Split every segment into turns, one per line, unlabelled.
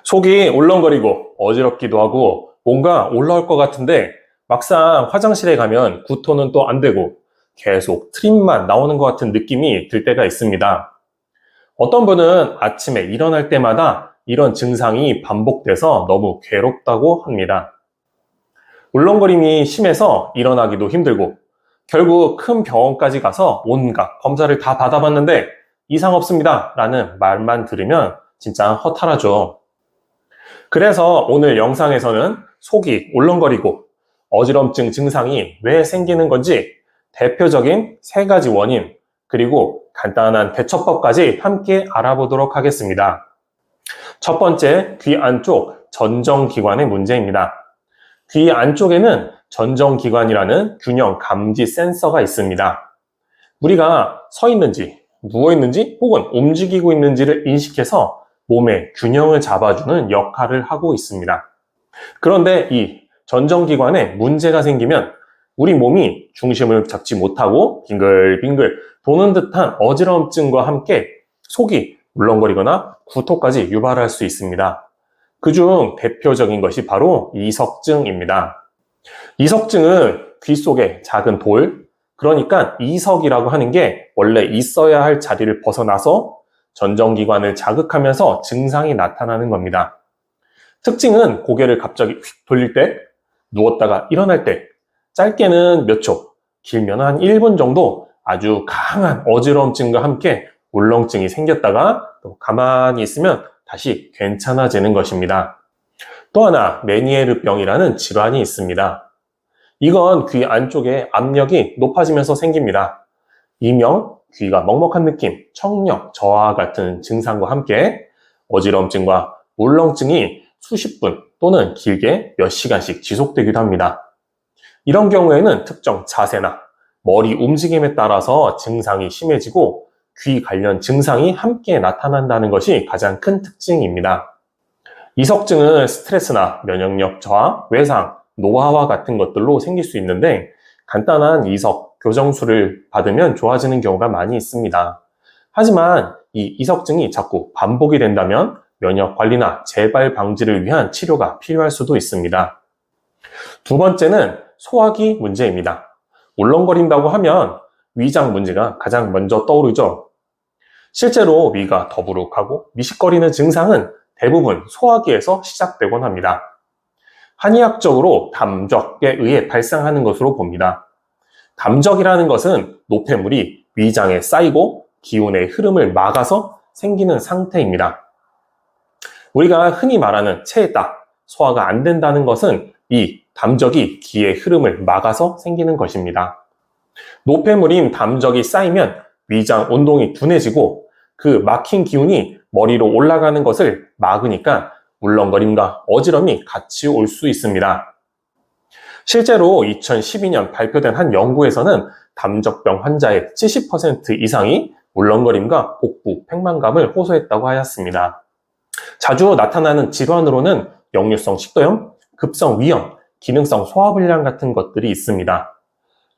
속이 울렁거리고 어지럽기도 하고 뭔가 올라올 것 같은데 막상 화장실에 가면 구토는 또 안 되고 계속 트림만 나오는 것 같은 느낌이 들 때가 있습니다. 어떤 분은 아침에 일어날 때마다 이런 증상이 반복돼서 너무 괴롭다고 합니다. 울렁거림이 심해서 일어나기도 힘들고 결국 큰 병원까지 가서 온갖 검사를 다 받아봤는데 이상 없습니다 라는 말만 들으면 진짜 허탈하죠. 그래서 오늘 영상에서는 속이 울렁거리고 어지럼증 증상이 왜 생기는 건지 대표적인 3가지 원인 그리고 간단한 대처법까지 함께 알아보도록 하겠습니다. 첫 번째, 귀 안쪽 전정기관의 문제입니다. 귀 안쪽에는 전정기관이라는 균형 감지 센서가 있습니다. 우리가 서 있는지, 누워 있는지, 혹은 움직이고 있는지를 인식해서 몸의 균형을 잡아주는 역할을 하고 있습니다. 그런데 이 전정기관에 문제가 생기면 우리 몸이 중심을 잡지 못하고 빙글빙글 도는 듯한 어지러움증과 함께 속이 울렁거리거나 구토까지 유발할 수 있습니다. 그중 대표적인 것이 바로 이석증입니다. 이석증은 귀 속에 작은 돌, 그러니까 이석이라고 하는 게 원래 있어야 할 자리를 벗어나서 전정기관을 자극하면서 증상이 나타나는 겁니다. 특징은 고개를 갑자기 휙 돌릴 때, 누웠다가 일어날 때, 짧게는 몇 초, 길면 한 1분 정도 아주 강한 어지러움증과 함께 울렁증이 생겼다가 또 가만히 있으면 다시 괜찮아지는 것입니다. 또 하나 메니에르병이라는 질환이 있습니다. 이건 귀 안쪽에 압력이 높아지면서 생깁니다. 이명 귀가 먹먹한 느낌, 청력, 저하 같은 증상과 함께 어지러움증과 울렁증이 수십 분 또는 길게 몇 시간씩 지속되기도 합니다. 이런 경우에는 특정 자세나 머리 움직임에 따라서 증상이 심해지고 귀 관련 증상이 함께 나타난다는 것이 가장 큰 특징입니다. 이석증은 스트레스나 면역력 저하, 외상, 노화와 같은 것들로 생길 수 있는데 간단한 이석 교정술을 받으면 좋아지는 경우가 많이 있습니다. 하지만 이 이석증이 자꾸 반복이 된다면 면역 관리나 재발 방지를 위한 치료가 필요할 수도 있습니다. 두 번째는 소화기 문제입니다. 울렁거린다고 하면 위장 문제가 가장 먼저 떠오르죠. 실제로 위가 더부룩하고 미식거리는 증상은 대부분 소화기에서 시작되곤 합니다. 한의학적으로 담적에 의해 발생하는 것으로 봅니다. 담적이라는 것은 노폐물이 위장에 쌓이고 기운의 흐름을 막아서 생기는 상태입니다. 우리가 흔히 말하는 체했다, 소화가 안 된다는 것은 이 담적이 기의 흐름을 막아서 생기는 것입니다. 노폐물인 담적이 쌓이면 위장 운동이 둔해지고 그 막힌 기운이 머리로 올라가는 것을 막으니까 울렁거림과 어지럼이 같이 올 수 있습니다. 실제로 2012년 발표된 한 연구에서는 담적병 환자의 70% 이상이 울렁거림과 복부, 팽만감을 호소했다고 하였습니다. 자주 나타나는 질환으로는 역류성 식도염, 급성 위염, 기능성 소화불량 같은 것들이 있습니다.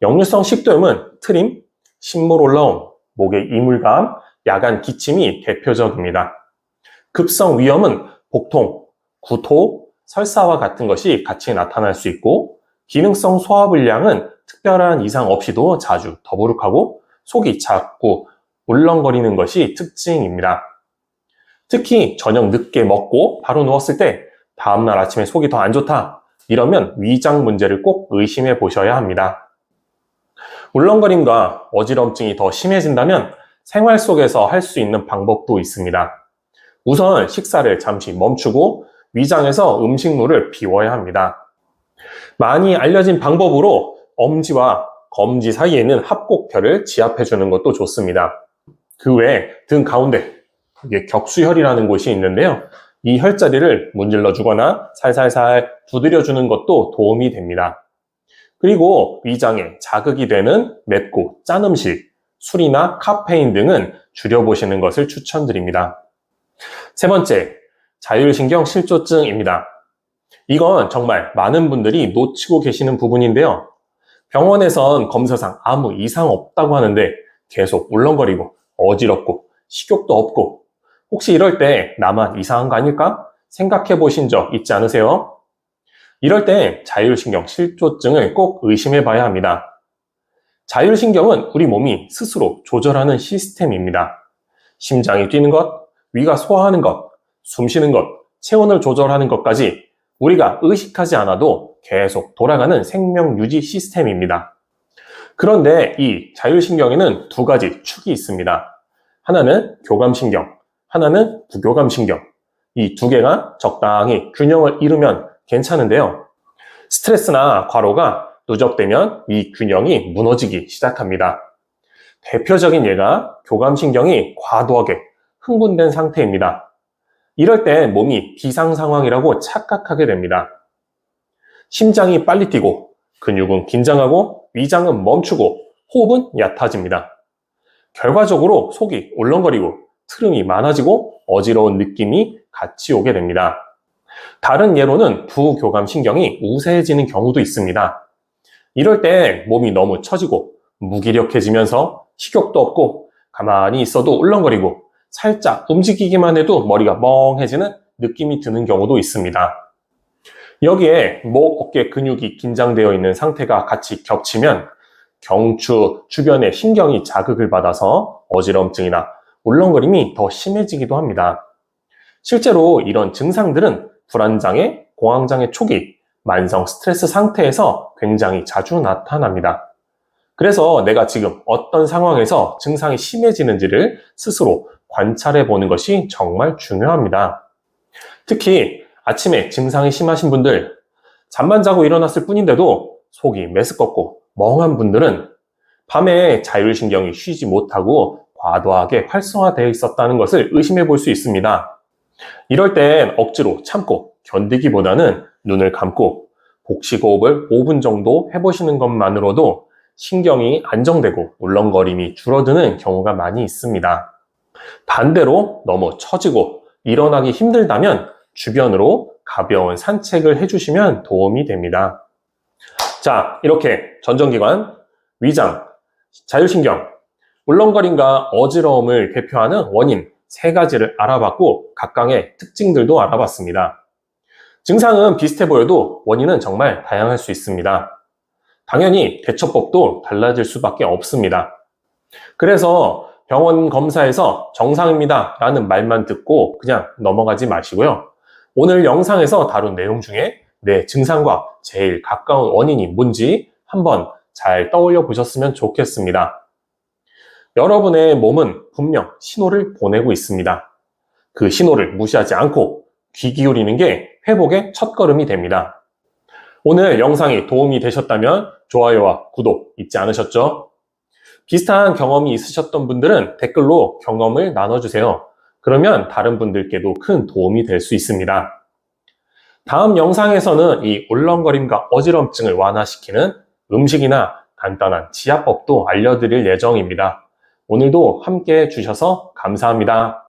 역류성 식도염은 트림, 신물 올라옴, 목의 이물감, 야간 기침이 대표적입니다. 급성 위염은 복통, 구토, 설사와 같은 것이 같이 나타날 수 있고 기능성 소화불량은 특별한 이상 없이도 자주 더부룩하고 속이 자꾸 울렁거리는 것이 특징입니다. 특히 저녁 늦게 먹고 바로 누웠을 때 다음날 아침에 속이 더 안 좋다, 이러면 위장 문제를 꼭 의심해 보셔야 합니다. 울렁거림과 어지럼증이 더 심해진다면 생활 속에서 할 수 있는 방법도 있습니다. 우선 식사를 잠시 멈추고 위장에서 음식물을 비워야 합니다. 많이 알려진 방법으로 엄지와 검지 사이에는 합곡혈을 지압해 주는 것도 좋습니다. 그 외에 등 가운데 이게 격수혈이라는 곳이 있는데요. 이 혈자리를 문질러 주거나 살살살 두드려 주는 것도 도움이 됩니다. 그리고 위장에 자극이 되는 맵고 짠 음식, 술이나 카페인 등은 줄여보시는 것을 추천드립니다. 세 번째, 자율신경 실조증입니다. 이건 정말 많은 분들이 놓치고 계시는 부분인데요. 병원에선 검사상 아무 이상 없다고 하는데 계속 울렁거리고 어지럽고 식욕도 없고 혹시 이럴 때 나만 이상한 거 아닐까? 생각해 보신 적 있지 않으세요? 이럴 때 자율신경 실조증을 꼭 의심해 봐야 합니다. 자율신경은 우리 몸이 스스로 조절하는 시스템입니다. 심장이 뛰는 것, 위가 소화하는 것, 숨 쉬는 것, 체온을 조절하는 것까지 우리가 의식하지 않아도 계속 돌아가는 생명 유지 시스템입니다. 그런데 이 자율신경에는 두 가지 축이 있습니다. 하나는 교감신경, 하나는 부교감신경. 이 두 개가 적당히 균형을 이루면 괜찮은데요. 스트레스나 과로가 누적되면 이 균형이 무너지기 시작합니다. 대표적인 예가 교감신경이 과도하게 흥분된 상태입니다. 이럴 때 몸이 비상 상황이라고 착각하게 됩니다. 심장이 빨리 뛰고 근육은 긴장하고 위장은 멈추고 호흡은 얕아집니다. 결과적으로 속이 울렁거리고 트름이 많아지고 어지러운 느낌이 같이 오게 됩니다. 다른 예로는 부교감신경이 우세해지는 경우도 있습니다. 이럴 때 몸이 너무 처지고 무기력해지면서 식욕도 없고 가만히 있어도 울렁거리고 살짝 움직이기만 해도 머리가 멍해지는 느낌이 드는 경우도 있습니다. 여기에 목, 어깨 근육이 긴장되어 있는 상태가 같이 겹치면 경추 주변의 신경이 자극을 받아서 어지럼증이나 울렁거림이 더 심해지기도 합니다. 실제로 이런 증상들은 불안장애, 공황장애 초기, 만성 스트레스 상태에서 굉장히 자주 나타납니다. 그래서 내가 지금 어떤 상황에서 증상이 심해지는지를 스스로 관찰해 보는 것이 정말 중요합니다. 특히 아침에 증상이 심하신 분들, 잠만 자고 일어났을 뿐인데도 속이 메스껍고 멍한 분들은 밤에 자율신경이 쉬지 못하고 과도하게 활성화되어 있었다는 것을 의심해 볼 수 있습니다. 이럴 땐 억지로 참고 견디기보다는 눈을 감고 복식호흡을 5분 정도 해보시는 것만으로도 신경이 안정되고 울렁거림이 줄어드는 경우가 많이 있습니다. 반대로 너무 처지고 일어나기 힘들다면 주변으로 가벼운 산책을 해주시면 도움이 됩니다. 자, 이렇게 전정기관, 위장, 자율신경, 울렁거림과 어지러움을 대표하는 원인 3가지를 알아봤고 각각의 특징들도 알아봤습니다. 증상은 비슷해 보여도 원인은 정말 다양할 수 있습니다. 당연히 대처법도 달라질 수밖에 없습니다. 그래서 병원 검사에서 정상입니다 라는 말만 듣고 그냥 넘어가지 마시고요. 오늘 영상에서 다룬 내용 중에 내 증상과 제일 가까운 원인이 뭔지 한번 잘 떠올려 보셨으면 좋겠습니다. 여러분의 몸은 분명 신호를 보내고 있습니다. 그 신호를 무시하지 않고 귀 기울이는 게 회복의 첫걸음이 됩니다. 오늘 영상이 도움이 되셨다면 좋아요와 구독 잊지 않으셨죠? 비슷한 경험이 있으셨던 분들은 댓글로 경험을 나눠주세요. 그러면 다른 분들께도 큰 도움이 될 수 있습니다. 다음 영상에서는 이 울렁거림과 어지럼증을 완화시키는 음식이나 간단한 지압법도 알려드릴 예정입니다. 오늘도 함께 해주셔서 감사합니다.